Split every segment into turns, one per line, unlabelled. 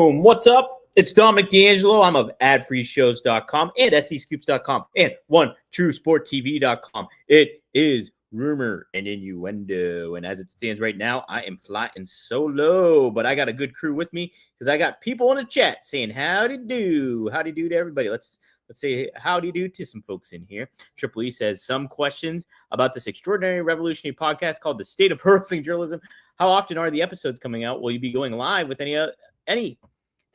Boom. What's up? It's Dominic D'Angelo. I'm of adfreeshows.com and scoops.com and OneTrueSportTV.com. It is Rumor and Innuendo. And as it stands right now, I am flying solo, but I got a good crew with me because I got people in the chat saying howdy do. Howdy do to everybody. Let's say howdy do to some folks in here. Triple E says some questions about this extraordinary revolutionary podcast called The State of Wrestling Journalism. How often are the episodes coming out? Will you be going live with any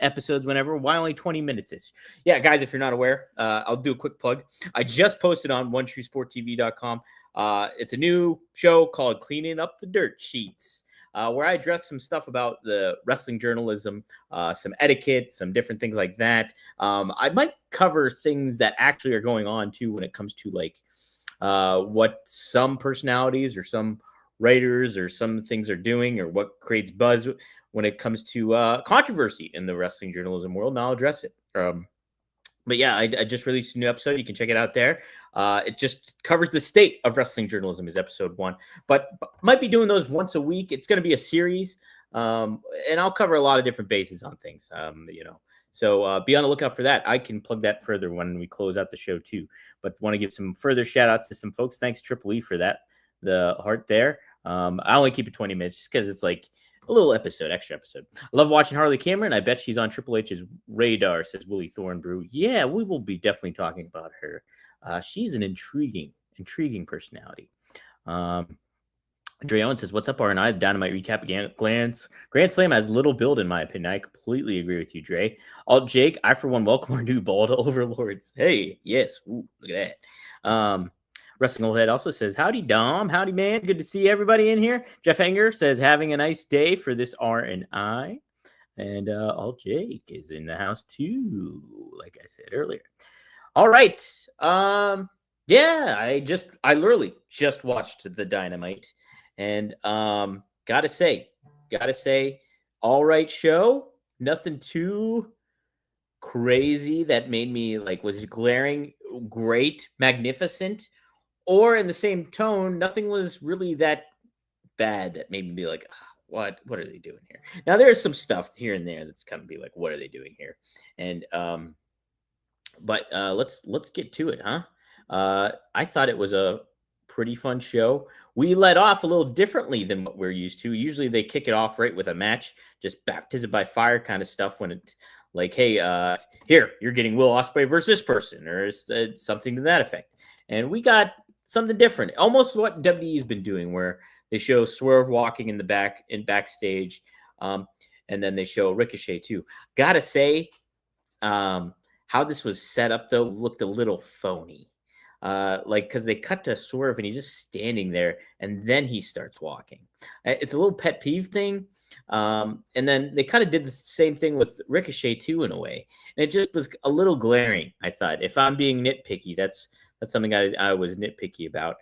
episodes whenever? Why only 20 minutes is? Yeah, guys, if you're not aware, I'll do a quick plug. I just posted on OneTrueSportTV.com. It's a new show called Cleaning Up the Dirt Sheets, where I address some stuff about the wrestling journalism, some etiquette, some different things like that. I might cover things that actually are going on too when it comes to like what some personalities or some writers or some things are doing or what creates buzz when it comes to controversy in the wrestling journalism world, and I'll address it. But yeah, I just released a new episode. You can check it out there. It just covers the state of wrestling journalism is episode 1, but might be doing those once a week. It's going to be a series, and I'll cover a lot of different bases on things, So be on the lookout for that. I can plug that further when we close out the show too, but want to give some further shout outs to some folks. Thanks Triple E for that. The heart there. I only keep it 20 minutes just because it's like a little extra episode. I love watching Harley Cameron. I bet she's on Triple H's radar, says Willie Thornbrew. Yeah, we will be definitely talking about her. She's an intriguing personality. Dre Owen says, what's up, R&I? The Dynamite recap again. Grand Slam has little build, in my opinion. I completely agree with you, Dre. Alt Jake, I, for one, welcome our new bald overlords. Hey, yes. Ooh, look at that. Wrestling Old Head also says, howdy, Dom. Howdy, man. Good to see everybody in here. Jeff Hanger says, having a nice day for this R&I. And Alt Jake is in the house, too, like I said earlier. All right. Yeah, I literally just watched the Dynamite. And gotta say, all right show. Nothing too crazy that made me like was glaring, great, magnificent. Or in the same tone, nothing was really that bad that made me be like, what are they doing here? Now there's some stuff here and there that's kind of be like, what are they doing here? And but let's get to it, huh? I thought it was a pretty fun show. We let off a little differently than what we're used to. Usually they kick it off right with a match, just baptism by fire kind of stuff when it like, hey, here, you're getting Will Ospreay versus this person or something to that effect. And we got something different, almost what WWE's been doing, where they show Swerve walking in backstage, and then they show Ricochet too. Gotta say, how this was set up though looked a little phony, like because they cut to Swerve and he's just standing there, and then he starts walking. It's a little pet peeve thing, and then they kind of did the same thing with Ricochet too in a way, and it just was a little glaring. I thought, if I'm being nitpicky, that's something I was nitpicky about.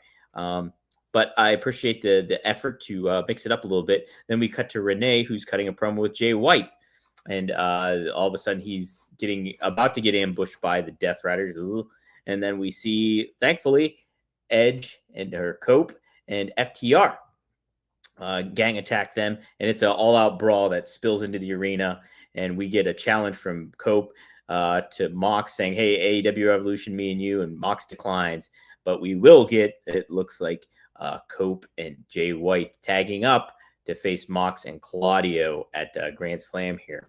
But I appreciate the effort to mix it up a little bit. Then we cut to Renee, who's cutting a promo with Jay White. And all of a sudden, he's about to get ambushed by the Death Riders. And then we see, thankfully, Edge and her Cope and FTR gang attack them. And it's an all-out brawl that spills into the arena. And we get a challenge from Cope to Mox saying, hey, AEW Revolution, me and you, and Mox declines. But we will get, it looks like, Cope and Jay White tagging up to face Mox and Claudio at Grand Slam here.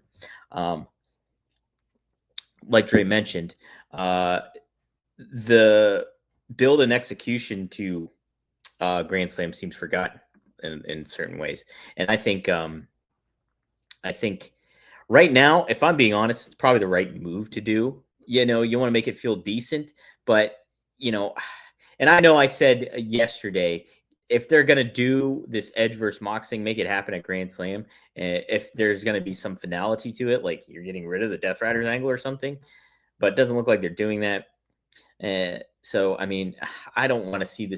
Like Dre mentioned, the build and execution to Grand Slam seems forgotten in certain ways. And I think right now, if I'm being honest, it's probably the right move to do. You know, you want to make it feel decent, but, you know, and I know I said yesterday, if they're going to do this Edge versus Mox thing, make it happen at Grand Slam. And if there's going to be some finality to it, like you're getting rid of the Death Riders angle or something, but it doesn't look like they're doing that. So, I mean, I don't want to see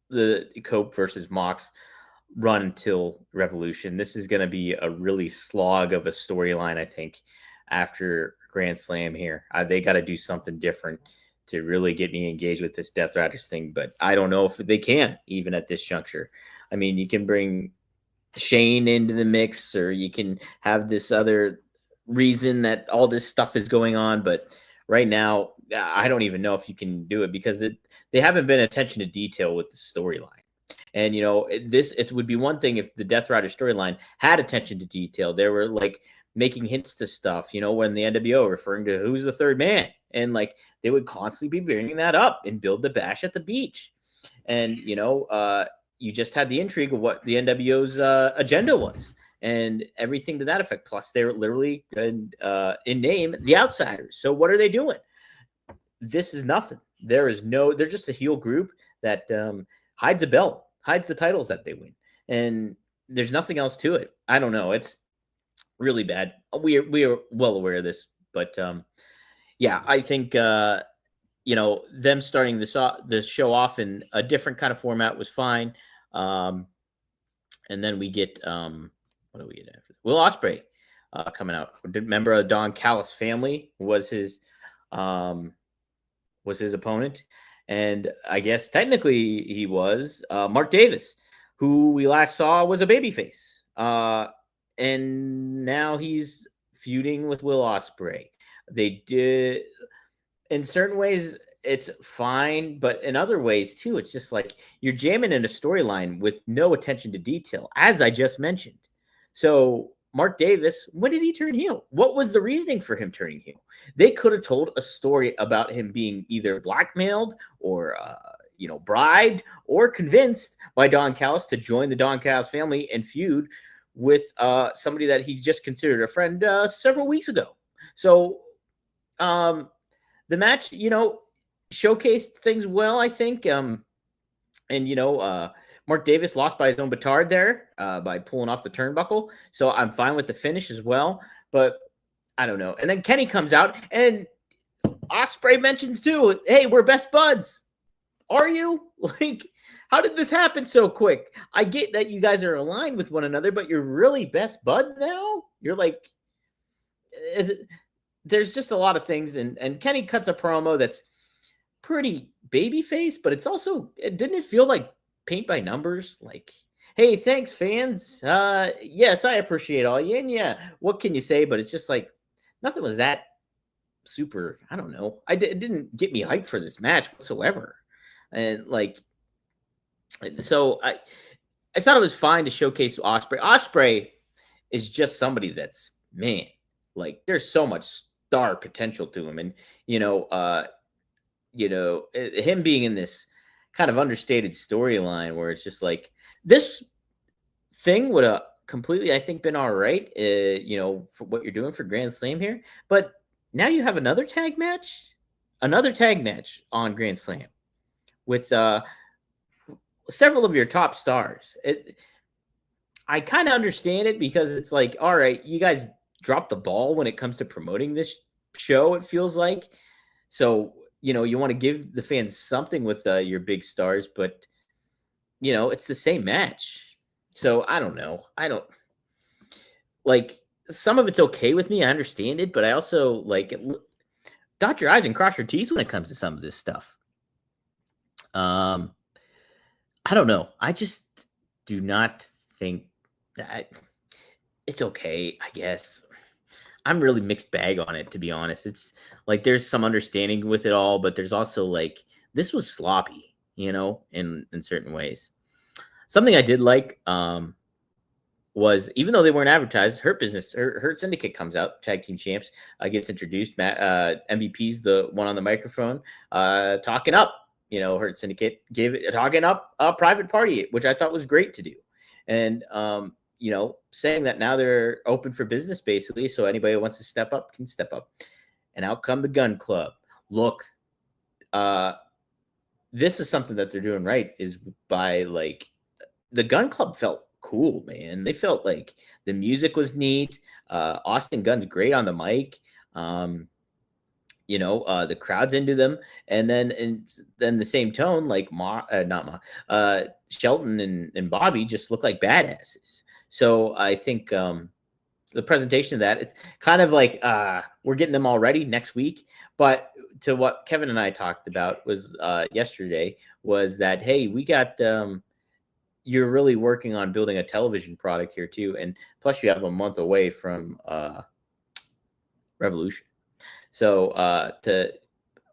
the Cope versus Mox run until Revolution. This is going to be a really slog of a storyline, I think, after Grand Slam here. They got to do something different to really get me engaged with this Death Riders thing, but I don't know if they can, even at this juncture. I mean, you can bring Shane into the mix, or you can have this other reason that all this stuff is going on, but right now I don't even know if you can do it because they haven't been attention to detail with the storyline. And it would be one thing if the Death Rider storyline had attention to detail. They were like making hints to stuff, when the NWO referring to who's the third man, and like they would constantly be bringing that up and build the bash at the beach. And you just had the intrigue of what the NWO's agenda was and everything to that effect. Plus, they're literally in name the Outsiders. So what are they doing? This is nothing. They're just a heel group that hides a belt, hides the titles that they win, and there's nothing else to it. I don't know. It's really bad. We are well aware of this, but yeah, I think them starting the show off in a different kind of format was fine. And then we get what do we get after? Will Ospreay coming out. Member of Don Callis family was his opponent, and I guess technically he was Mark Davis, who we last saw was a babyface, and now he's feuding with Will Ospreay. They did, in certain ways, it's fine, but in other ways too, it's just like you're jamming in a storyline with no attention to detail, as I just mentioned. So Mark Davis, when did he turn heel? What was the reasoning for him turning heel? They could have told a story about him being either blackmailed or bribed or convinced by Don Callis to join the Don Callis family and feud with somebody that he just considered a friend several weeks ago. So the match, showcased things well, I think. Mark Davis lost by his own petard there by pulling off the turnbuckle. So I'm fine with the finish as well. But I don't know. And then Kenny comes out and Ospreay mentions too, hey, we're best buds. Are you? Like, how did this happen so quick? I get that you guys are aligned with one another, but you're really best buds now? You're like, there's just a lot of things. And Kenny cuts a promo that's pretty babyface, but didn't it feel like paint by numbers? Like, hey, thanks, fans. Yes, I appreciate all you. And yeah, what can you say? But it's just like nothing was that super. I don't know. It didn't get me hyped for this match whatsoever. And like, so I thought it was fine to showcase Ospreay. Ospreay is just somebody that's, man, like there's so much star potential to him, and him being in this kind of understated storyline where it's just like this thing would have completely, I think, been all right, for what you're doing for Grand Slam here. But now you have another tag match on Grand Slam with several of your top stars. I kind of understand it because it's like, all right, you guys dropped the ball when it comes to promoting this show, it feels like. So, you want to give the fans something with your big stars, but, it's the same match. So I don't know. I don't like, some of it's okay with me. I understand it, but I also like dot your I's and cross your T's when it comes to some of this stuff. I don't know. I just do not think that it's okay, I guess. I'm really mixed bag on it, to be honest. It's like there's some understanding with it all, but there's also like this was sloppy, in certain ways. Something I did like was, even though they weren't advertised, Hurt Syndicate comes out, tag team champs, gets introduced. MVP's the one on the microphone, talking up. Hurt Syndicate talking up a private party, which I thought was great to do, and saying that now they're open for business, basically. So anybody who wants to step up can step up. And out come the Gun Club. Look, this is something that they're doing right, is by like the Gun Club felt cool, man. They felt like the music was neat. Austin Gunn's great on the mic. The crowd's into them. And then the same tone, like Shelton and Bobby just look like badasses. So I think the presentation of that, it's kind of like we're getting them all ready next week. But to what Kevin and I talked about was yesterday was that, hey, we got you're really working on building a television product here too. And plus you have a month away from Revolution. So to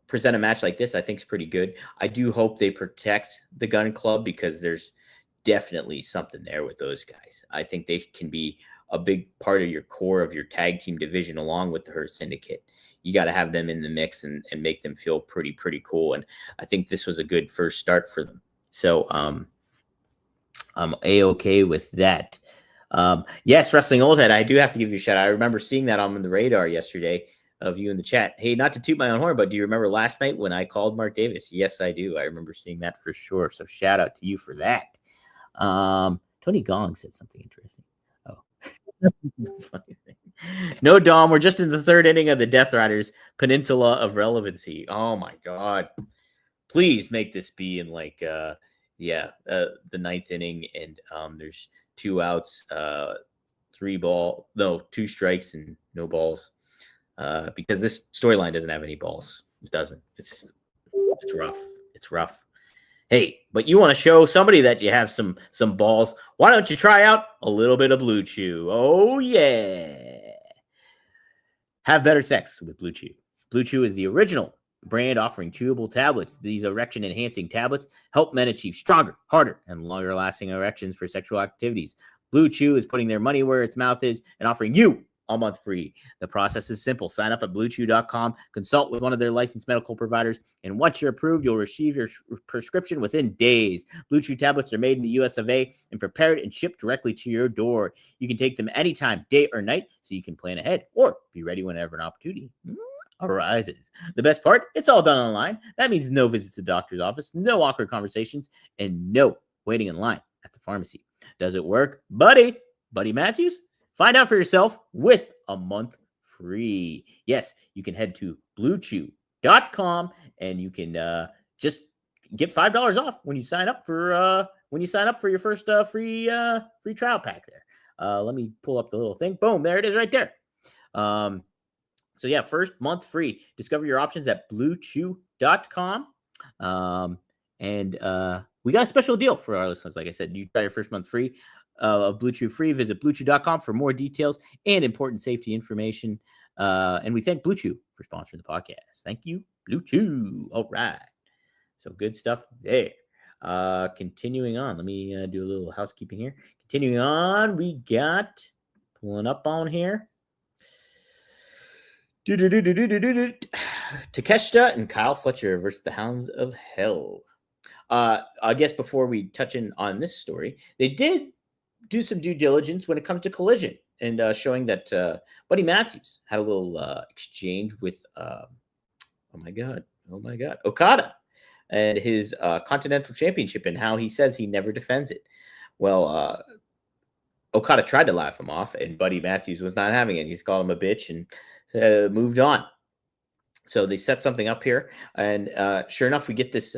present a match like this, I think is pretty good. I do hope they protect the Gun Club because there's definitely something there with those guys. I think they can be a big part of your core of your tag team division along with the Hurt Syndicate. You got to have them in the mix and make them feel pretty cool. And I think this was a good first start for them. So I'm A-okay with that. Yes, Wrestling Old Head, I do have to give you a shout out. I remember seeing that on the radar yesterday of you in the chat. Hey, not to toot my own horn, but do you remember last night when I called Mark Davis? Yes, I do. I remember seeing that for sure. So shout out to you for that. Tony Gong said something interesting. Oh, no, Dom, we're just in the third inning of the Death Riders Peninsula of Relevancy. Oh my God. Please make this be in like, the ninth inning and there's 2 outs, 2 strikes and no balls. Because this storyline doesn't have any balls. It doesn't. It's rough. It's rough. Hey, but you want to show somebody that you have some balls. Why don't you try out a little bit of BlueChew? Oh, yeah. Have better sex with BlueChew. BlueChew is the original brand offering chewable tablets. These erection-enhancing tablets help men achieve stronger, harder, and longer-lasting erections for sexual activities. BlueChew is putting their money where its mouth is and offering you a month free. The process is simple. Sign up at BlueChew.com, consult with one of their licensed medical providers, and once you're approved, you'll receive your prescription within days. BlueChew tablets are made in the US of A and prepared and shipped directly to your door. You can take them anytime, day or night, so you can plan ahead or be ready whenever an opportunity arises. The best part, it's all done online. That means no visits to the doctor's office, no awkward conversations, and no waiting in line at the pharmacy. Does it work, buddy? Buddy Matthews? Find out for yourself with a month free. Yes, you can head to BlueChew.com and you can just get $5 off when you sign up for your first free trial pack there. Let me pull up the little thing. Boom, there it is right there. So yeah, first month free. Discover your options at BlueChew.com. And we got a special deal for our listeners. Like I said, you try your first month free of BlueChew free. Visit BlueChew.com for more details and important safety information. And we thank BlueChew for sponsoring the podcast. Thank you, BlueChew. All right. So good stuff there. Continuing on, let me do a little housekeeping here. Continuing on, we got pulling up on here. Takeshita and Kyle Fletcher versus the Hounds of Hell. I guess before we touch in on this story, they did do some due diligence when it comes to Collision and showing that Buddy Matthews had a little exchange with Okada and his Continental Championship and how he says he never defends it. Well, Okada tried to laugh him off, and Buddy Matthews was not having it. He's called him a bitch and moved on. So they set something up here, and sure enough, we get this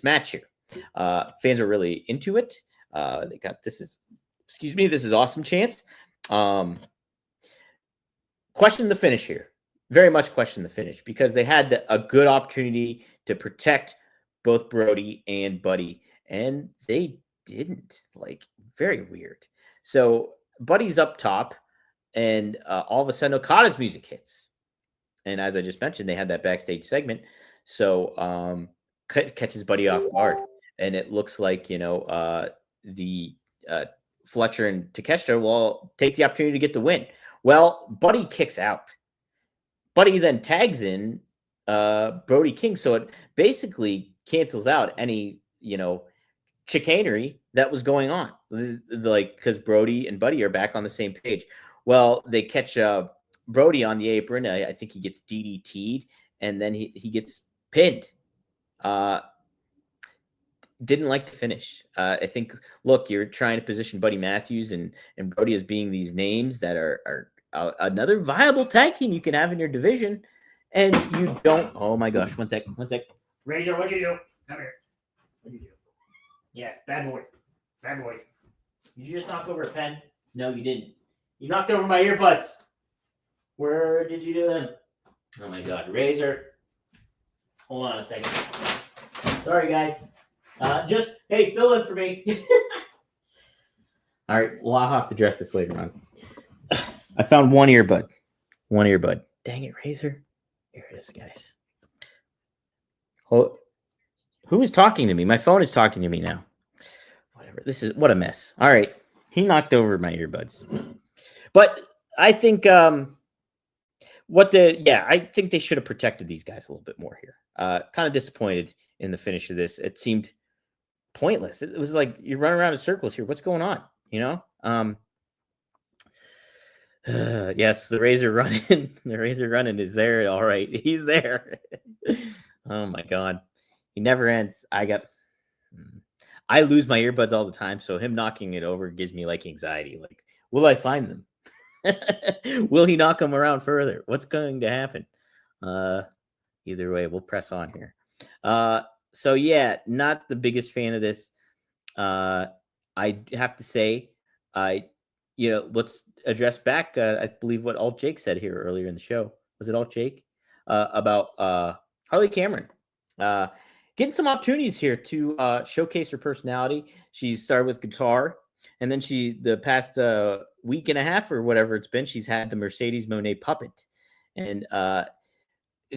match here. Fans are really into it. They got this is awesome chance. Question the finish here. Very much question the finish because they had a good opportunity to protect both Brody and Buddy, and they didn't. Like, very weird. So Buddy's up top, and all of a sudden Okada's music hits. And as I just mentioned, they had that backstage segment. So catches Buddy off guard. And it looks like, the Fletcher and Takeshita will take the opportunity to get the win. Well, Buddy kicks out. Buddy then tags in Brody King. So it basically cancels out any, chicanery that was going on. Like, because Brody and Buddy are back on the same page. Well, they catch Brody on the apron. I think he gets DDT'd, and then he gets pinned. Didn't like the finish. I think, look, you're trying to position Buddy Matthews and Brody as being these names that are another viable tag team you can have in your division, and you don't. Oh my gosh! One sec. Razor, what'd you do? Come here. What'd you do? Yes, bad boy. Did you just knock over a pen? No, you didn't. You knocked over my earbuds. Where did you do them? Oh my God, Razor. Hold on a second. Sorry, guys. Hey, fill in for me. All right, well, I'll have to address this later on. I found one earbud. Dang it, Razor. Here it is, guys. Oh, who is talking to me? My phone is talking to me now. Whatever. What a mess. All right. He knocked over my earbuds. But I think I think they should have protected these guys a little bit more here. Kind of disappointed in the finish of this. It seemed pointless. It was like you're running around in circles here. What's going on? Yes, the Razor running. The Razor running is there. All right, he's there. Oh my God, he never ends. I lose my earbuds all the time, so him knocking it over gives me like anxiety. Like, will I find them? Will he knock them around further? What's going to happen? Either way, we'll press on here. So yeah, not the biggest fan of this. I have to say, let's address back. I believe what Alt Jake said here earlier in the show. Was it Alt Jake about Harley Cameron getting some opportunities here to showcase her personality? She started with guitar, and then the past week and a half or whatever it's been, she's had the Mercedes Moné puppet, and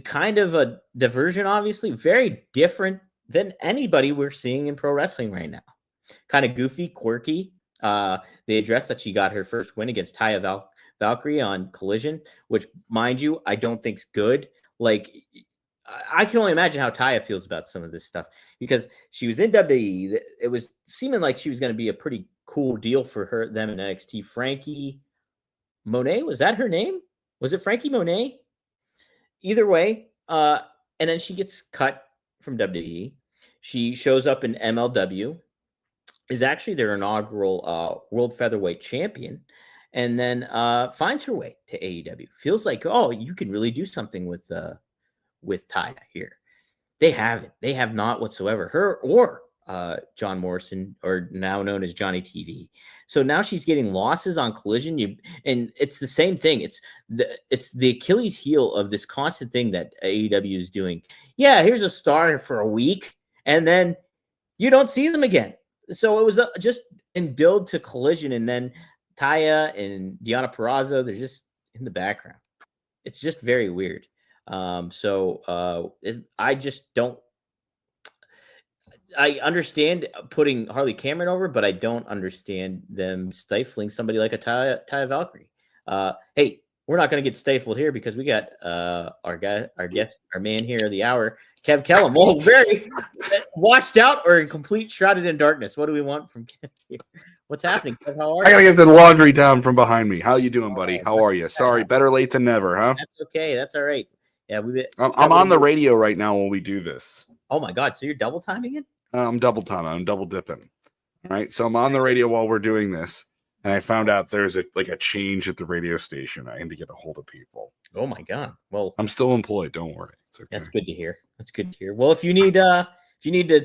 kind of a diversion, obviously very different than anybody we're seeing in pro wrestling right now. Kind of goofy, quirky. They addressed that she got her first win against Taya Valkyrie on Collision, which, mind you, I don't think's good. Like, I can only imagine how Taya feels about some of this stuff, because she was in WWE. It was seeming like she was going to be a pretty cool deal for them in NXT. Frankie Monet, was that her name? Was it Frankie Monet? Either way, and then she gets cut from WWE. She shows up in MLW, is actually their inaugural World Featherweight Champion, and then finds her way to AEW. Feels like, oh, you can really do something with Taya here. They haven't. They have not whatsoever. Her or John Morrison, or now known as Johnny TV. So now she's getting losses on Collision. And it's the same thing. It's the Achilles heel of this constant thing that AEW is doing. Yeah, here's a star for a week, and then you don't see them again. So it was just in build to Collision, and then Taya and Deonna Purrazzo, they're just in the background. It's just very weird. I just don't. I understand putting Harley Cameron over, but I don't understand them stifling somebody like a Taya Valkyrie. Hey, we're not going to get stifled here, because we got our guest, our man here of the hour, Kev Kellum. Well, very washed out or in complete shrouded in darkness. What do we want from Kev here? What's happening, Kev? How are you?
I got to get the laundry down from behind me. How you doing, buddy? How are you? Sorry, better late than never, huh?
That's okay. That's all right. Yeah,
I'm on the radio right now when we do this.
Oh my God! So you're double timing it?
I'm double timing. I'm double dipping. All right. So I'm on the radio while we're doing this, and I found out there's a change at the radio station. I need to get a hold of people.
Oh my God! Well,
I'm still employed. Don't worry. It's okay.
That's good to hear. That's good to hear. Well, if you need to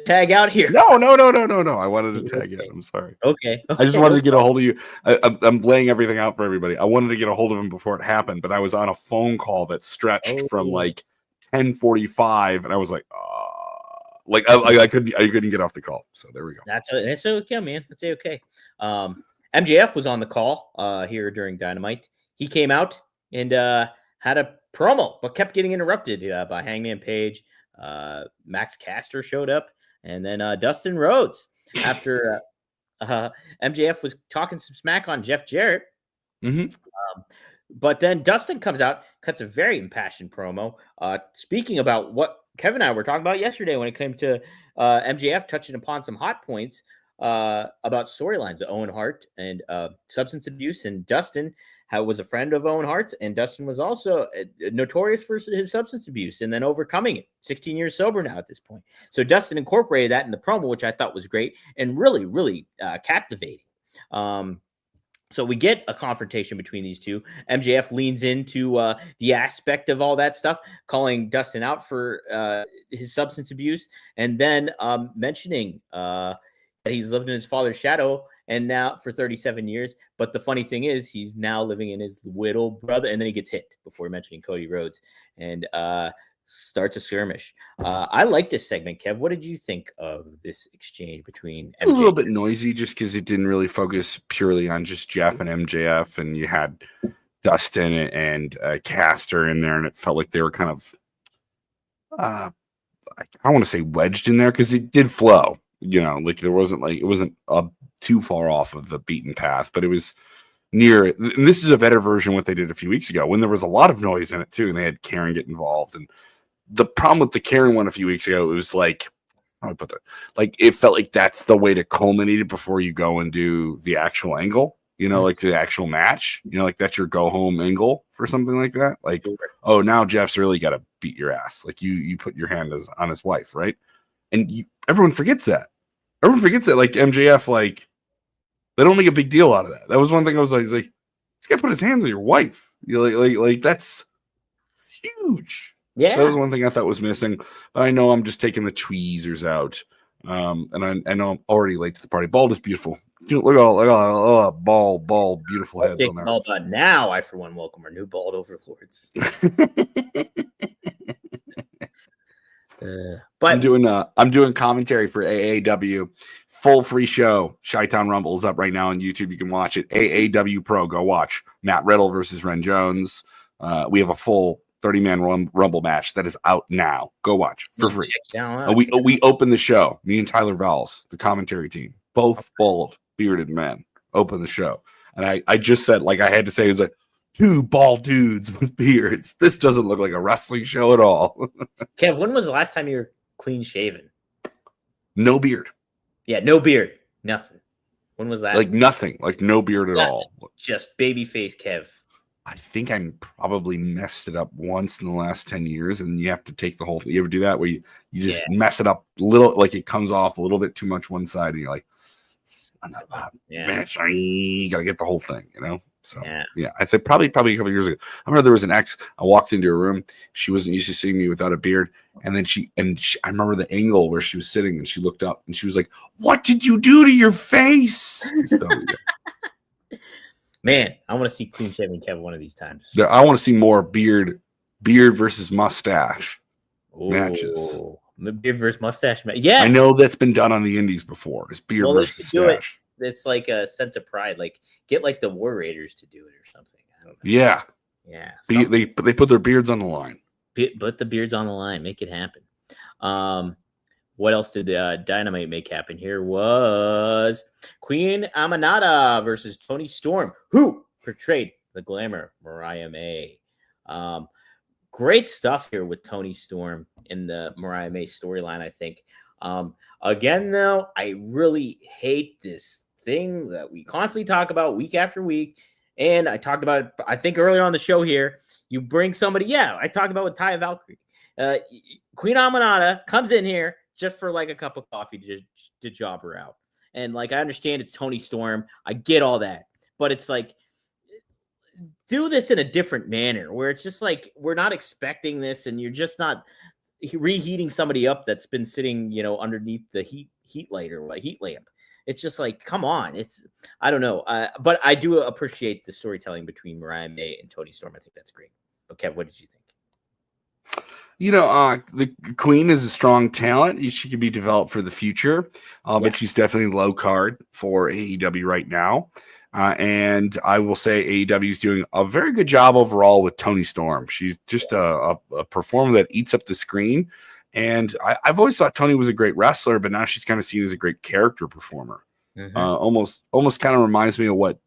tag out here.
No. I wanted to tag out. I'm sorry.
Okay.
I just wanted to get a hold of you. I'm laying everything out for everybody. I wanted to get a hold of him before it happened, but I was on a phone call that stretched from like 10:45, and I was like, I couldn't get off the call. So there we go.
That's okay, man. That's okay. MJF was on the call here during Dynamite. He came out and had a promo, but kept getting interrupted by Hangman Page. Max Caster showed up, and then Dustin Rhodes after MJF was talking some smack on Jeff Jarrett.
Mm-hmm.
But then Dustin comes out, cuts a very impassioned promo, speaking about what Kevin and I were talking about yesterday when it came to MJF touching upon some hot points about storylines of Owen Hart and substance abuse. And Dustin was a friend of Owen Hart's, and Dustin was also notorious for his substance abuse and then overcoming it. 16 years sober now at this point. So Dustin incorporated that in the promo, which I thought was great and really, really captivating. So we get a confrontation between these two. MJF leans into the aspect of all that stuff, calling Dustin out for his substance abuse, and then mentioning that he's lived in his father's shadow and now for 37 years. But the funny thing is, he's now living in his little brother, and then he gets hit before mentioning Cody Rhodes and starts a skirmish. I like this segment, Kev. What did you think of this exchange between MJF?
A little bit noisy just because it didn't really focus purely on just Jeff and MJF, and you had Dustin and Caster in there, and it felt like they were kind of I don't want to say wedged in there because it did flow. Like it wasn't too far off of the beaten path, but it was near it. And this is a better version of what they did a few weeks ago when there was a lot of noise in it too, and they had Karen get involved. And the problem with the Karen one a few weeks ago, it was like, how do I put that? Like it felt like that's the way to culminate it before you go and do the actual angle. Like the actual match, like that's your go home angle for something like that. Like, oh, now Jeff's really got to beat your ass. Like you put your hand on his wife, right? And everyone forgets that. Everyone forgets that. Like MJF, like they don't make a big deal out of that. That was one thing I was like, this guy put his hands on your wife. Like that's huge.
Yeah.
So that was one thing I thought was missing. But I know I'm just taking the tweezers out. And I know I'm already late to the party. Bald is beautiful. Look at all bald, beautiful heads on there.
But now I, for one, welcome our new bald overlords. But
I'm doing commentary for AAW. Full free show. Chi-Town Rumble is up right now on YouTube. You can watch it. AAW Pro. Go watch Matt Riddle versus Ren Jones. We have a full 30-man Rumble match that is out now. Go watch for free. We open the show. Me and Tyler Vowles, the commentary team, both bald, bearded men, open the show. And I just said, like I had to say, it was like, two bald dudes with beards. This doesn't look like a wrestling show at all.
Kev, when was the last time you were clean shaven?
No beard.
Yeah, no beard. Nothing. When was that?
Like nothing. Like no beard at all.
Just baby face Kev.
I think I probably messed it up once in the last 10 years, and you have to take the whole thing. You ever do that where you just mess it up a little, like it comes off a little bit too much one side, and you're like, you gotta get the whole thing, So yeah, I think probably a couple of years ago. I remember there was an ex. I walked into a room. She wasn't used to seeing me without a beard, and then I remember the angle where she was sitting, and she looked up, and she was like, "What did you do to your face?" So,
man, I want to see clean shaven Kev one of these times.
I want to see more beard versus mustache matches.
Beard versus mustache match. Yes,
I know that's been done on the indies before. It's beard versus stash.
It's like a sense of pride. Like get like the War Raiders to do it or something. I don't know.
Yeah. They put their beards on the line.
Put the beards on the line. Make it happen. What else did Dynamite make happen? Here was Queen Aminata versus Toni Storm, who portrayed the Glamour Mariah May. Great stuff here with Toni Storm in the Mariah May storyline, I think. Again, though, I really hate this thing that we constantly talk about week after week. And I talked about it, I think, earlier on the show here. You bring somebody, I talked about with Taya Valkyrie. Queen Aminata comes in here just for like a cup of coffee to job her out. And like, I understand it's Toni Storm. I get all that. But it's like, do this in a different manner where it's just like, we're not expecting this and you're just not reheating somebody up that's been sitting, underneath the heat light or heat lamp. It's just like, come on. I don't know. But I do appreciate the storytelling between Mariah May and Toni Storm. I think that's great. Okay, what did you think?
The Queen is a strong talent. She could be developed for the future, but she's definitely low card for AEW right now. And I will say AEW is doing a very good job overall with Toni Storm. She's just a performer that eats up the screen. And I've always thought Toni was a great wrestler, but now she's kind of seen as a great character performer. Mm-hmm. Almost kind of reminds me of what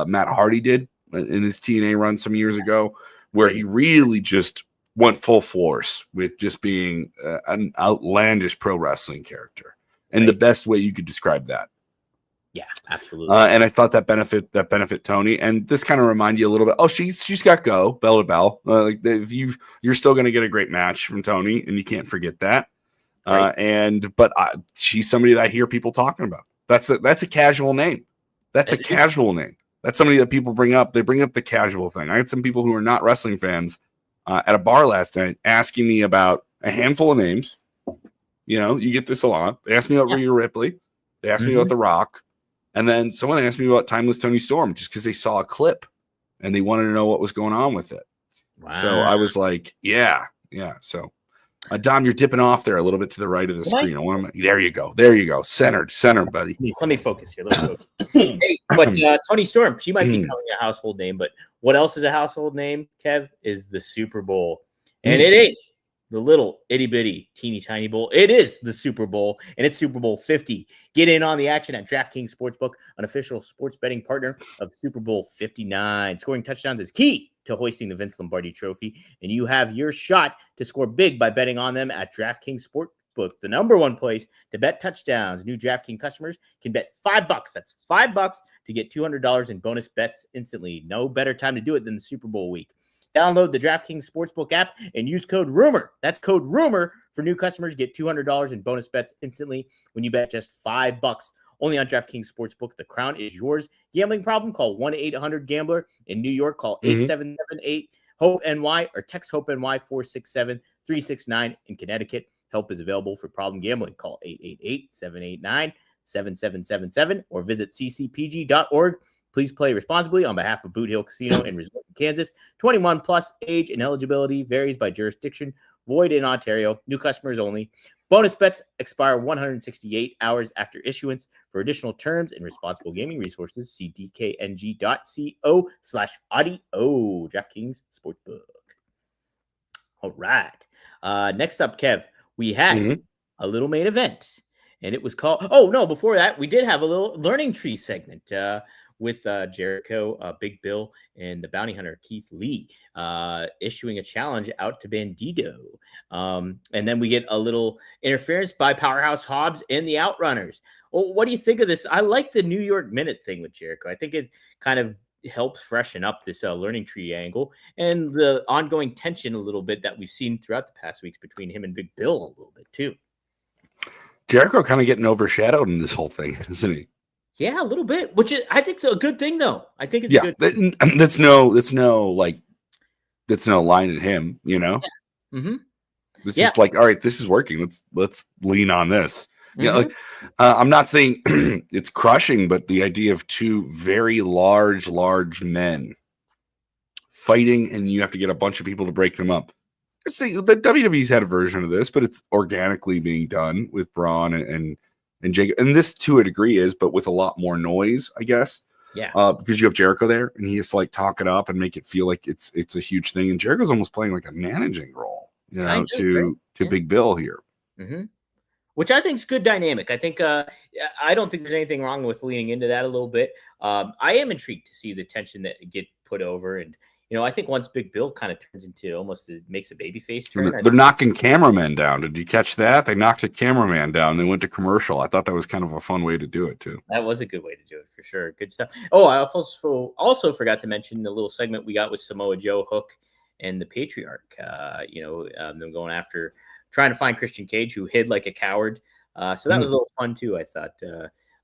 Matt Hardy did in his TNA run some years ago, where he really just went full force with just being an outlandish pro wrestling character. And the best way you could describe that.
Yeah, absolutely.
And I thought that benefit Toni, and this kind of remind you a little bit. Oh, she's got go bell to bell. Like if you're still going to get a great match from Toni, and you can't forget that. Right. But she's somebody that I hear people talking about. That's a casual name. That's a casual name. That's somebody that people bring up. They bring up the casual thing. I had some people who are not wrestling fans at a bar last night asking me about a handful of names. You get this a lot. They asked me about Rhea Ripley. They asked me about The Rock. And then someone asked me about Timeless Toni Storm just because they saw a clip and they wanted to know what was going on with it. Wow. So I was like, yeah. So, Dom, you're dipping off there a little bit to the right of the screen. There you go. Center, buddy.
Let me focus here. Hey, but Toni Storm, she might be becoming a household name, but What else is a household name, Kev? Is the Super Bowl. And it ain't the little itty bitty teeny tiny bowl. It is the Super Bowl, and it's Super Bowl 50. Get in on the action at DraftKings Sportsbook, an official sports betting partner of Super Bowl 59. Scoring touchdowns is key to hoisting the Vince Lombardi Trophy, and you have your shot to score big by betting on them at DraftKings Sportsbook, the number one place to bet touchdowns. New DraftKings customers can bet $5. That's $5 to get $200 in bonus bets instantly. No better time to do it than the Super Bowl week. Download the DraftKings Sportsbook app and use code RUMOR. That's code RUMOR for new customers. Get $200 in bonus bets instantly when you bet just $5. Only on DraftKings Sportsbook. The crown is yours. Gambling problem? Call 1-800-GAMBLER. In New York, call 877-8-HOPE-NY or text HOPE-NY 467-369. In Connecticut, help is available for problem gambling. Call 888-789-7777 or visit ccpg.org. Please play responsibly on behalf of Boot Hill Casino and Resort in Kansas. 21 plus, age and eligibility varies by jurisdiction. Void in Ontario. New customers only. Bonus bets expire 168 hours after issuance. For additional terms and responsible gaming resources, see dkng.co/audio. DraftKings Sportsbook. All right. Next up, Kev, we had a little main event, and it was called. Oh no! Before that, we did have a little learning tree segment. With Jericho, Big Bill, and the bounty hunter Keith Lee issuing a challenge out to Bandido. And then we get a little interference by Powerhouse Hobbs and the Outrunners. Well, what do you think of this? I like the New York Minute thing with Jericho. I think it kind of helps freshen up this learning tree angle and the ongoing tension a little bit that we've seen throughout the past weeks between him and Big Bill a little bit too.
Jericho kind of getting overshadowed in this whole thing, isn't he?
Yeah, a little bit, which I think is a good thing, though. I think it's good.
That's no line at him, you know.
Yeah.
It's just like, all right, this is working. Let's lean on this. Yeah, I'm not saying it's crushing, but the idea of two very large men fighting, and you have to get a bunch of people to break them up. Let's say the WWE's had a version of this, but it's organically being done with Braun and Jacob, and this to a degree is, but with a lot more noise, I guess.
Yeah.
Because you have Jericho there, and he has to like talk it up and make it feel like it's a huge thing. And Jericho's almost playing like a managing role, you know, to Big Bill here.
Which I think is good dynamic. I think I don't think there's anything wrong with leaning into that a little bit. I am intrigued to see the tension that get put over, and I think once Big Bill kind of turns into almost makes a babyface turn.
They're knocking cameramen down. Did you catch that? They knocked a cameraman down. They went to commercial. I thought that was kind of a fun way to do it too.
That was a good way to do it for sure. Good stuff. Oh, I also forgot to mention the little segment we got with Samoa Joe, Hook, and the Patriarch. Them going after trying to find Christian Cage, who hid like a coward. So that was a little fun too. I thought.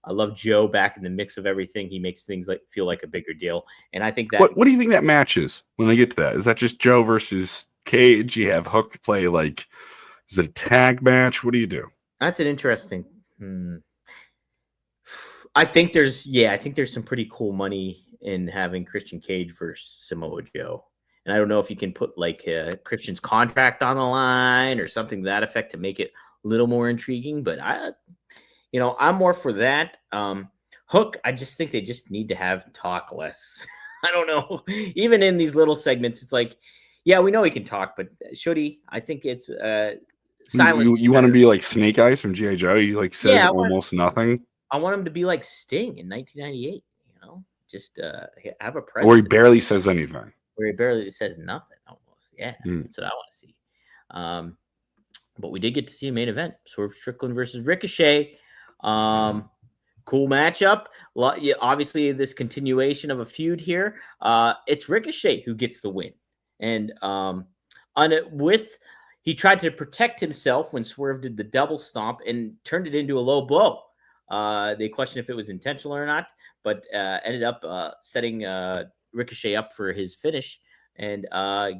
I love Joe back in the mix of everything. He makes things feel like a bigger deal. And I think that.
What do you think that match is when they get to that? Is that just Joe versus Cage? You have Hook play is it a tag match? What do you do?
That's an interesting. I think there's some pretty cool money in having Christian Cage versus Samoa Joe. And I don't know if you can put Christian's contract on the line or something to that effect to make it a little more intriguing. But I'm more for that. Hook, I just think they just need to talk less. I don't know. Even in these little segments, it's like, yeah, we know he can talk, but should he? I think it's silence.
You want to be like Snake Eyes from G.I. Joe? He says almost nothing.
I want him to be like Sting in 1998. Just have a presence.
Or he barely says anything.
Where he barely says nothing. Almost, yeah. That's what I want to see. But we did get to see a main event: Swerve Strickland versus Ricochet. Cool matchup. Obviously, this continuation of a feud here. It's Ricochet who gets the win, and he tried to protect himself when Swerve did the double stomp and turned it into a low blow. They questioned if it was intentional or not, but ended up setting Ricochet up for his finish and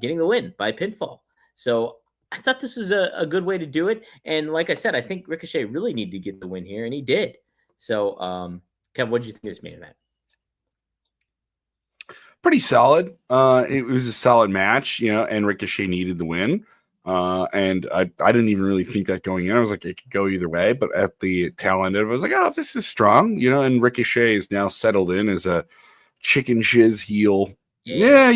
getting the win by pinfall. So I thought this was a good way to do it. And like I said, I think Ricochet really needed to get the win here, and he did. So, Kev, what did you think of this main event?
Pretty solid. It was a solid match, and Ricochet needed the win. And I didn't even really think that going in. I was like, it could go either way. But at the tail end of it, I was like, oh, this is strong, and Ricochet is now settled in as a chicken shiz heel Yeah,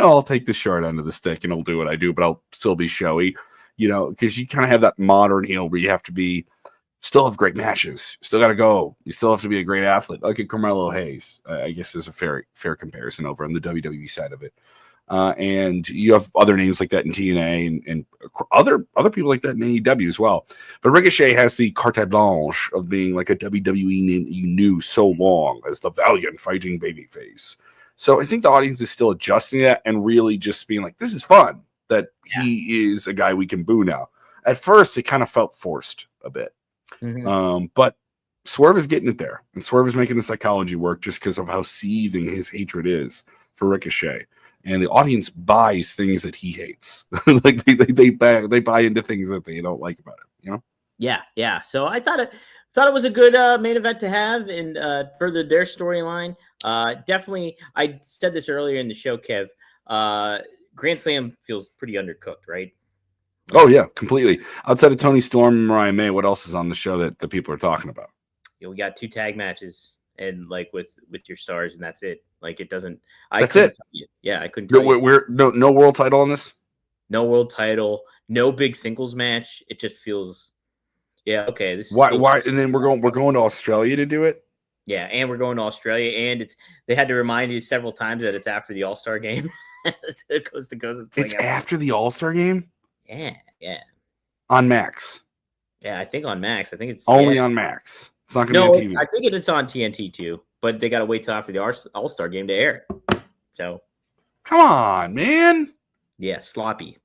I'll take the short end of the stick and I'll do what I do, but I'll still be showy, because you kind of have that modern heel where you have to be still have great matches, still got to go, you still have to be a great athlete, like a Carmelo Hayes. I guess is a fair comparison over on the WWE side of it. And you have other names like that in TNA and other people like that in AEW as well. But Ricochet has the carte blanche of being like a WWE name that you knew so long as the valiant fighting babyface. So I think the audience is still adjusting that and really just being like, this is fun that he is a guy we can boo now. At first, it kind of felt forced a bit. But Swerve is getting it there. And Swerve is making the psychology work just because of how seething his hatred is for Ricochet. And the audience buys things that he hates. Like they buy into things that they don't like about it,
Yeah. So I thought it was a good main event to have and further their storyline. Definitely, I said this earlier in the show, Kev. Grand Slam feels pretty undercooked, right?
Oh yeah, completely. Outside of Tony Storm and Mariah May, what else is on the show that the people are talking about?
We got 2 tag matches and like with your stars, and that's it. Like it doesn't.
That's it.
Yeah, I couldn't.
We're no world title on this.
No world title. No big singles match. It just feels. Yeah. Okay. This.
Why? And then we're going to Australia to do it.
Yeah, and we're going to Australia, and they had to remind you several times that it's after the All-Star game. It's coast to coast.
It's after the All-Star game.
Yeah.
On Max.
Yeah, I think on Max. I think it's
only on Max. It's not going to be on TV.
I think it's on TNT too, but they got to wait till after the All-Star game to air it. So,
come on, man.
Yeah, sloppy.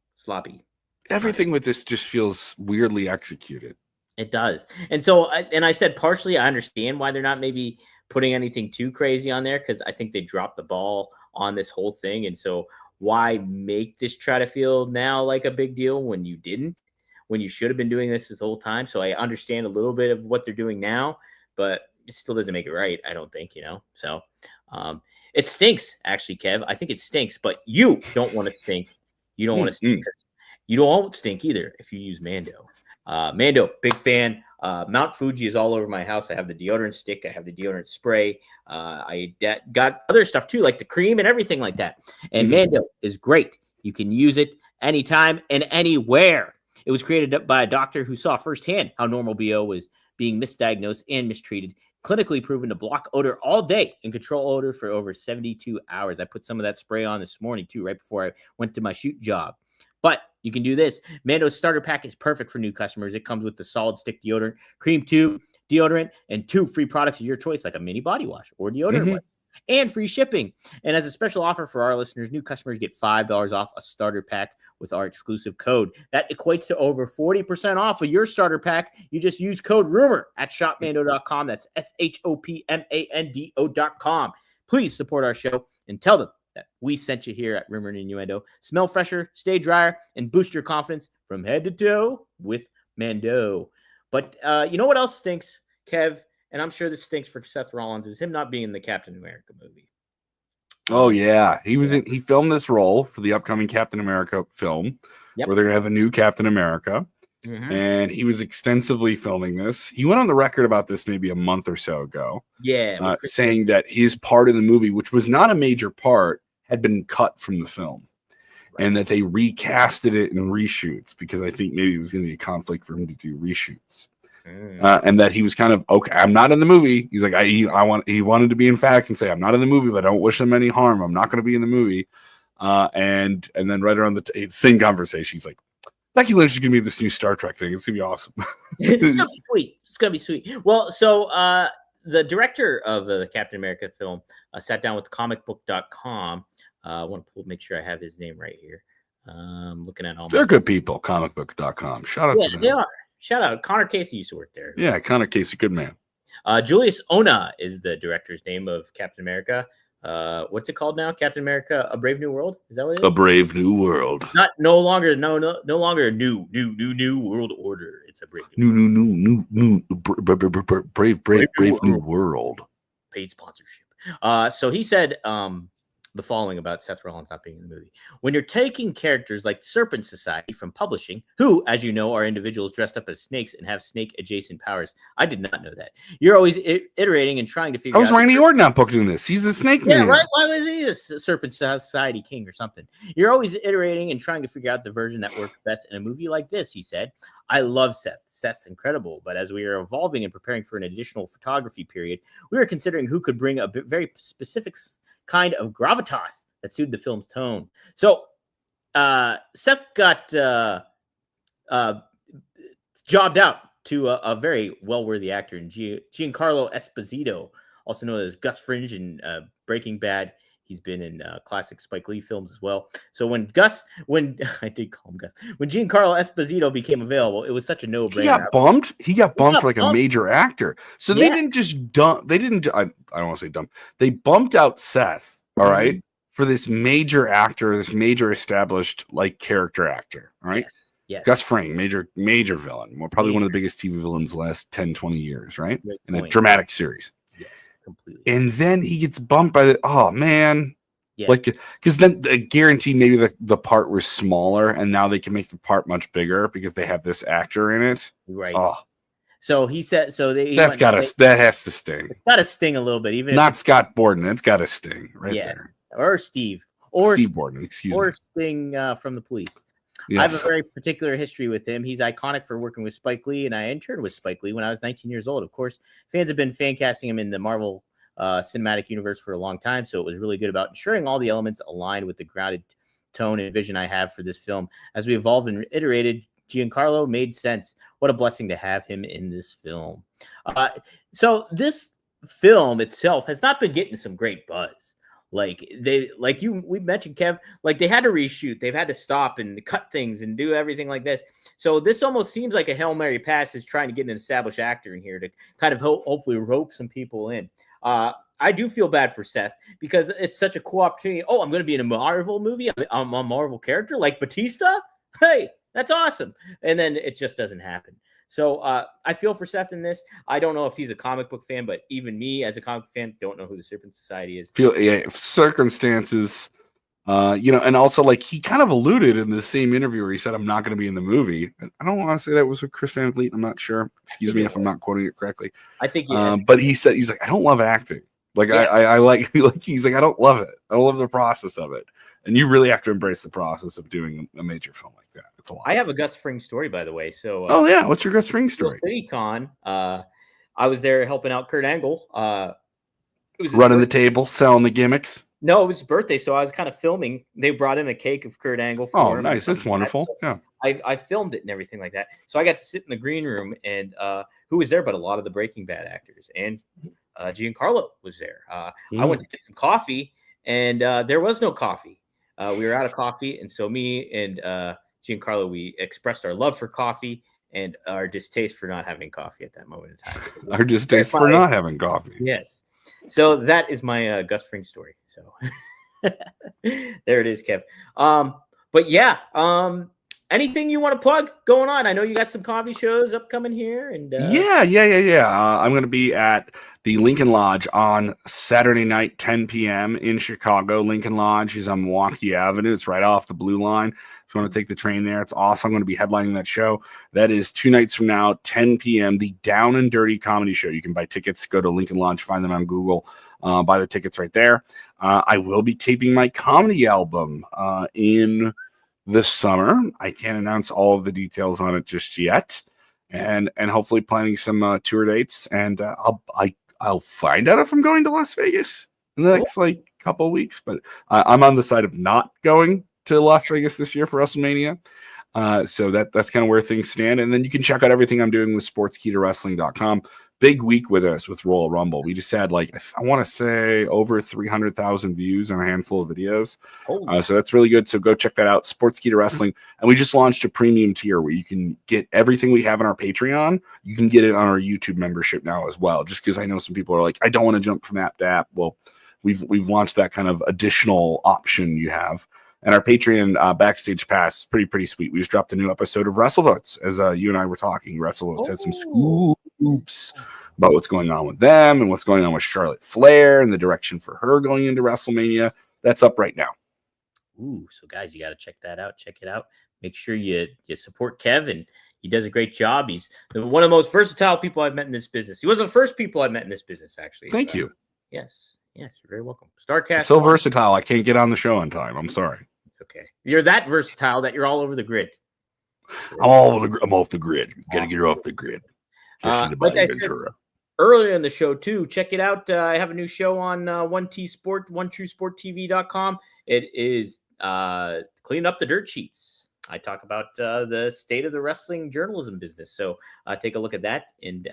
Everything with this just feels weirdly executed.
It does. And so, and I said partially, I understand why they're not maybe putting anything too crazy on there because I think they dropped the ball on this whole thing. And so, why make this try to feel now like a big deal when you didn't? When you should have been doing this whole time. So I understand a little bit of what they're doing now, but it still doesn't make it right. I don't think, so it stinks actually, Kev. I think it stinks, but you don't want to stink. You don't want to stink. You don't stink either if you use Mando. Mando, big fan. Mount Fuji is all over my house. I have the deodorant stick. I have the deodorant spray. I got other stuff too, like the cream and everything like that. And Mando is great. You can use it anytime and anywhere. It was created by a doctor who saw firsthand how normal BO was being misdiagnosed and mistreated, clinically proven to block odor all day and control odor for over 72 hours. I put some of that spray on this morning, too, right before I went to my shoot job. But you can do this. Mando's starter pack is perfect for new customers. It comes with the solid stick deodorant, cream tube, deodorant, and 2 free products of your choice, like a mini body wash or deodorant wipe. And free shipping. And as a special offer for our listeners, new customers get $5 off a starter pack with our exclusive code. That equates to over 40% off of your starter pack. You just use code RUMOR at shopmando.com. That's SHOPMANDO.com. Please support our show and tell them that we sent you here at Rumor and Innuendo. Smell fresher, stay drier, and boost your confidence from head to toe with Mando. But you know what else stinks, Kev? And I'm sure this stinks for Seth Rollins, is him not being in the Captain America movie.
Oh yeah, he filmed this role for the upcoming Captain America film, where they're gonna have a new Captain America, and he was extensively filming this. He went on the record about this maybe a month or so ago, saying that his part in the movie, which was not a major part, had been cut from the film, and that they recasted it in reshoots because I think maybe it was going to be a conflict for him to do reshoots. And that he was kind of okay. I'm not in the movie. He's like, he wanted to be in fact and say, I'm not in the movie, but I don't wish them any harm. I'm not going to be in the movie. And then right around the same conversation, he's like, Becky Lynch is going to be this new Star Trek thing. It's going to be awesome.
It's going to be sweet. It's going to be sweet. Well, so the director of the Captain America film sat down with comicbook.com. I want to make sure I have his name right here. Looking at all.
They're good people. Comicbook.com. Shout out to them.
They are. Shout out. Connor Casey used to work there.
Yeah, Connor Casey, good man.
Julius Ona is the director's name of Captain America. What's it called now? Captain America: A Brave New World. Is that what it is?
A Brave New World.
No longer a new world order. It's a brave
new brave new world.
Paid sponsorship. So he said the following about Seth Rollins not being in the movie. When you're taking characters like Serpent Society from publishing, who, as you know, are individuals dressed up as snakes and have snake-adjacent powers. I did not know that. You're always iterating and trying to figure out...
How's Randy Orton not booked in this? He's the Snake Man.
Right? Why was he a Serpent Society king or something? You're always iterating and trying to figure out the version that works best in a movie like this, he said. I love Seth. Seth's incredible, but as we are evolving and preparing for an additional photography period, we were considering who could bring a very specific kind of gravitas that suited the film's tone. So Seth got jobbed out to a very well-worthy actor in Giancarlo Esposito, also known as Gus Fring in Breaking Bad. He's been in classic Spike Lee films as well. So when I did call him Gus, when Giancarlo Esposito became available, it was such a no-brainer.
He got bumped for like a major actor. So they didn't just dump. They didn't. I don't want to say dump. They bumped out Seth. All right, for this major actor, this major established like character actor. All right.
Yes.
Gus Fring, major villain. Well, probably one of the biggest TV villains the last 10, 20 years, right? In a dramatic series.
Yes, completely.
And then he gets bumped by man.
Yes.
Like, because then I guarantee maybe the part was smaller and now they can make the part much bigger because they have this actor in it.
Right.
Oh.
So he said,
that has to sting.
It's got to sting a little bit, even
not Scott Borden. It's got to sting right there.
Or Steve
Borden, excuse me.
Or Sting from the Police. Yes. I have a very particular history with him. He's iconic for working with Spike Lee, and I interned with Spike Lee when I was 19 years old. Of course, fans have been fan casting him in the Marvel cinematic universe for a long time, so it was really good about ensuring all the elements aligned with the grounded tone and vision I have for this film. As we evolved and iterated, Giancarlo made sense. What a blessing to have him in this film. So this film itself has not been getting some great buzz. We mentioned, Kev, like they had to reshoot, they've had to stop and cut things and do everything like this. So this almost seems like a Hail Mary pass is trying to get an established actor in here to kind of hopefully rope some people in. I do feel bad for Seth because it's such a cool opportunity. Oh, I'm going to be in a Marvel movie. I'm a Marvel character like Batista. Hey, that's awesome. And then it just doesn't happen. So I feel for Seth in this. I don't know if he's a comic book fan, but even me as a comic book fan don't know who the Serpent Society is.
Circumstances, and also like he kind of alluded in the same interview where he said, I'm not going to be in the movie. I don't want to say that was with Chris Van Vliet. I'm not sure. Excuse me if I'm not quoting it correctly.
I think
but he said, he's like, I don't love acting. Like I like he's like, I don't love it. I don't love the process of it. And you really have to embrace the process of doing a major film like that. It's a lot.
I have a Gus Fring story, by the way. So,
what's your Gus Fring story?
CityCon, I was there helping out Kurt Angle.
It was running the table, selling the gimmicks.
No, it was his birthday, so I was kind of filming. They brought in a cake of Kurt Angle.
For him. Nice. That's wonderful.
So I filmed it and everything like that. So I got to sit in the green room, and who was there but a lot of the Breaking Bad actors. And Giancarlo was there. I went to get some coffee, and there was no coffee. We were out of coffee, and so me and Giancarlo, we expressed our love for coffee and our distaste for not having coffee at that moment in time.
Our distaste for not having coffee.
Yes. So that is my Gus Fring story. So there it is, Kev. But yeah, anything you want to plug going on? I know you got some coffee shows upcoming here. And
I'm going to be at the Lincoln Lodge on Saturday night, 10 p.m. in Chicago. Lincoln Lodge is on Milwaukee Avenue. It's right off the Blue Line. If you want to take the train there, it's awesome. I'm going to be headlining that show. That is 2 nights from now, 10 p.m., the Down and Dirty Comedy Show. You can buy tickets. Go to Lincoln Lodge, find them on Google. Buy the tickets right there. I will be taping my comedy album in the summer. I can't announce all of the details on it just yet. And hopefully planning some tour dates. And I'll find out if I'm going to Las Vegas in the next couple of weeks. But I'm on the side of not going to Las Vegas this year for WrestleMania. So that's kind of where things stand. And then you can check out everything I'm doing with sportskeytowrestling.com. Big week with us with Royal Rumble. We just had I want to say over 300,000 views on a handful of videos. So that's really good. So go check that out, Sportskeeda Wrestling. And we just launched a premium tier where you can get everything we have on our Patreon. You can get it on our YouTube membership now as well. Just because I know some people are like, I don't want to jump from app to app. Well, we've launched that kind of additional option you have. And our Patreon backstage pass is pretty sweet. We just dropped a new episode of WrestleVotes as you and I were talking. WrestleVotes has some scoops about what's going on with them and what's going on with Charlotte Flair and the direction for her going into WrestleMania. That's up right now.
Ooh, so guys, you got to check that out. Check it out. Make sure you support Kevin. He does a great job. He's one of the most versatile people I've met in this business. He was the first people I've met in this business, actually.
Thank you.
Yes, you're very welcome. Starcast.
So versatile, I can't get on the show on time. I'm sorry.
It's okay. You're that versatile that you're all over the grid.
I'm off the grid. You gotta get her off the grid.
Like I said earlier in the show too, check it out. I have a new show on OneTrueSport.com. It is clean up the dirt sheets. I talk about the state of the wrestling journalism business. So take a look at that. And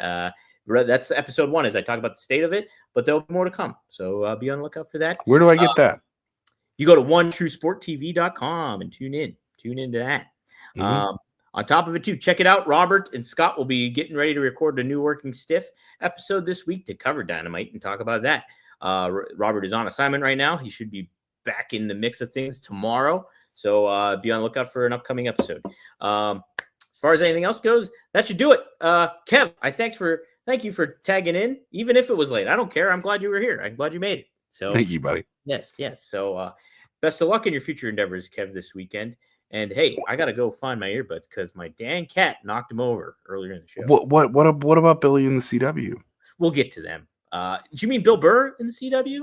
that's episode 1 as I talk about the state of it, but there'll be more to come. So be on the lookout for that.
Where do I get that?
You go to OneTrueSportTV.com and tune into that.
Mm-hmm.
On top of it, too, check it out. Robert and Scott will be getting ready to record a new Working Stiff episode this week to cover Dynamite and talk about that. Robert is on assignment right now. He should be back in the mix of things tomorrow. So be on the lookout for an upcoming episode. As far as anything else goes, that should do it. Kev, thank you for tagging in, even if it was late. I don't care. I'm glad you were here. I'm glad you made it. So
thank you, buddy.
Yes. So best of luck in your future endeavors, Kev, this weekend. And hey, I gotta go find my earbuds because my dang cat knocked him over earlier in the show.
What about Billy in the CW?
We'll get to them. Do you mean Bill Burr in the CW?